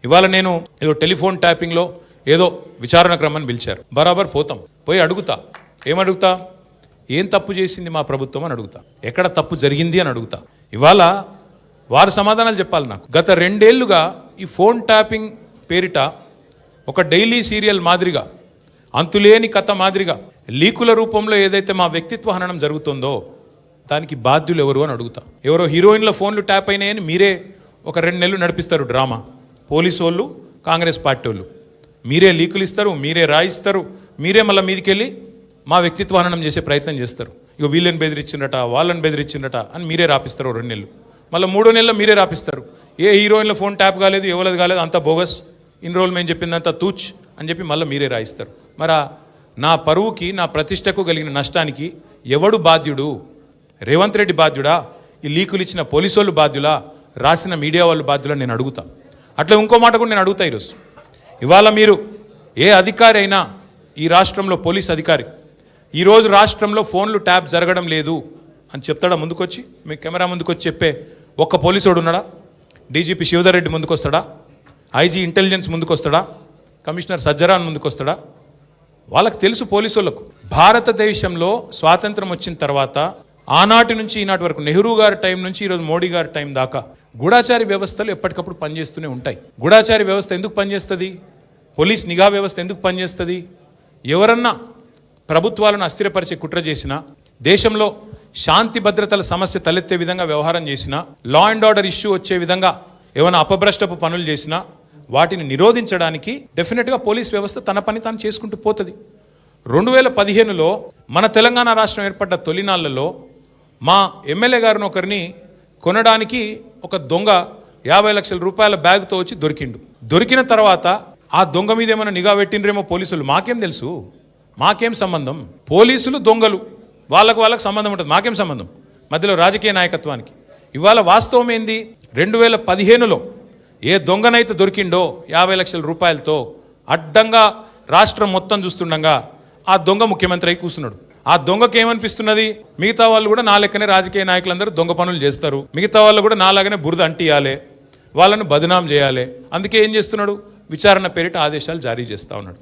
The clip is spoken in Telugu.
ఇవాళ నేను ఏదో టెలిఫోన్ ట్యాపింగ్లో ఏదో విచారణ క్రమాన్ని పిలిచారు, బరాబర్ పోతాం, పోయి అడుగుతా. ఏమడుగుతా? ఏం తప్పు చేసింది మా ప్రభుత్వం అని అడుగుతా, ఎక్కడ తప్పు జరిగింది అని అడుగుతా. ఇవాళ వారు సమాధానాలు చెప్పాలి నాకు. గత 2 ఏళ్లుగా ఈ ఫోన్ ట్యాపింగ్ పేరిట ఒక డైలీ సీరియల్ మాదిరిగా, అంతులేని కథ మాదిరిగా లీకుల రూపంలో ఏదైతే మా వ్యక్తిత్వ హననం జరుగుతుందో దానికి బాధ్యులు ఎవరు అని అడుగుతా. ఎవరో హీరోయిన్ల ఫోన్లు ట్యాప్ అయినాయని మీరే ఒక 2 నెలలు నడిపిస్తారు డ్రామా. పోలీసు వాళ్ళు, కాంగ్రెస్ పార్టీ వాళ్ళు మీరే లీకులు ఇస్తారు, మీరే రాయిస్తారు, మీరే మళ్ళీ మీదికెళ్ళి మా వ్యక్తిత్వ హననం చేసే ప్రయత్నం చేస్తారు. ఇక వీళ్ళని బెదిరించిందట, వాళ్ళని బెదిరించిందట అని మీరే రాపిస్తారు 2 నెలలు. మళ్ళీ 3వ నెలలో మీరే రాపిస్తారు. ఏ హీరోయిన్ల ఫోన్ ట్యాప్ కాలేదు, ఎవరిది కాలేదు, అంత బోగస్, ఇన్ని రోజులు మేము చెప్పిందంతా తూచ్ అని చెప్పి మళ్ళీ మీరే రాయిస్తారు. మరి నా పరువుకి, నా ప్రతిష్టకు కలిగిన నష్టానికి ఎవడు బాధ్యుడు? రేవంత్ రెడ్డి బాధ్యుడా? ఈ లీకులు ఇచ్చిన పోలీసు వాళ్ళు బాధ్యులా? రాసిన మీడియా వాళ్ళు బాధ్యులా? నేను అడుగుతా. అట్లా ఇంకో మాట కూడా నేను అడుగుతా. ఈరోజు ఇవాళ మీరు ఏ అధికారి అయినా, ఈ రాష్ట్రంలో పోలీస్ అధికారి ఈరోజు రాష్ట్రంలో ఫోన్లు ట్యాప్ జరగడం లేదు అని చెప్తాడా? ముందుకొచ్చి మీ కెమెరా ముందుకొచ్చి చెప్పే ఒక్క పోలీసుడు ఉన్నాడా? డీజీపీ శివధర్ రెడ్డి ముందుకు వస్తాడా? ఐజీ ఇంటెలిజెన్స్ ముందుకు వస్తాడా? కమిషనర్ సజ్జరాన్ ముందుకు వస్తాడా? వాళ్ళకి తెలుసు పోలీసు వాళ్ళకు. భారతదేశంలో స్వాతంత్రం వచ్చిన తర్వాత ఆనాటి నుంచి ఈనాటి వరకు, నెహ్రూ గారి టైం నుంచి ఈరోజు మోడీ గారి టైం దాకా గూఢాచారి వ్యవస్థలు ఎప్పటికప్పుడు పనిచేస్తూనే ఉంటాయి. గూఢాచారి వ్యవస్థ ఎందుకు పనిచేస్తుంది? పోలీస్ నిఘా వ్యవస్థ ఎందుకు పనిచేస్తుంది? ఎవరన్నా ప్రభుత్వాలను అస్థిరపరిచే కుట్ర చేసినా, దేశంలో శాంతి భద్రతల సమస్య తలెత్తే విధంగా వ్యవహారం చేసినా, లా అండ్ ఆర్డర్ ఇష్యూ వచ్చే విధంగా ఏమైనా అపభ్రష్టపు పనులు చేసినా వాటిని నిరోధించడానికి డెఫినెట్గా పోలీస్ వ్యవస్థ తన పని తాను చేసుకుంటూ పోతుంది. 2015లో మన తెలంగాణ రాష్ట్రం ఏర్పడ్డ తొలినాళ్లలో మా ఎమ్మెల్యే గారిని ఒకరిని కొనడానికి ఒక దొంగ 50 లక్షల రూపాయల బ్యాగ్తో వచ్చి దొరికిండు. దొరికిన తర్వాత ఆ దొంగ మీద ఏమైనా నిఘా పెట్టిండ్రేమో పోలీసులు. మాకేం తెలుసు? మాకేం సంబంధం? పోలీసులు దొంగలు, వాళ్ళకు సంబంధం ఉంటుంది, మాకేం సంబంధం? మధ్యలో రాజకీయ నాయకత్వానికి. ఇవాళ వాస్తవం ఏంది? 2015లో ఏ దొంగనైతే దొరికిండో 50 లక్షల రూపాయలతో అడ్డంగా రాష్ట్రం మొత్తం చూస్తుండగా ఆ దొంగ ముఖ్యమంత్రి అయి కూర్చున్నాడు. ఆ దొంగకి ఏమనిపిస్తున్నది? మిగతా వాళ్ళు కూడా నా లెక్కనే రాజకీయ నాయకులందరూ దొంగ పనులు చేస్తారు, మిగతా వాళ్ళు కూడా నాలాగానే బురద అంటియాలి, వాళ్ళను బదనాం చేయాలి. అందుకే ఏం చేస్తున్నాడు? విచారణ పేరిట ఆదేశాలు జారీ చేస్తూ ఉన్నాడు.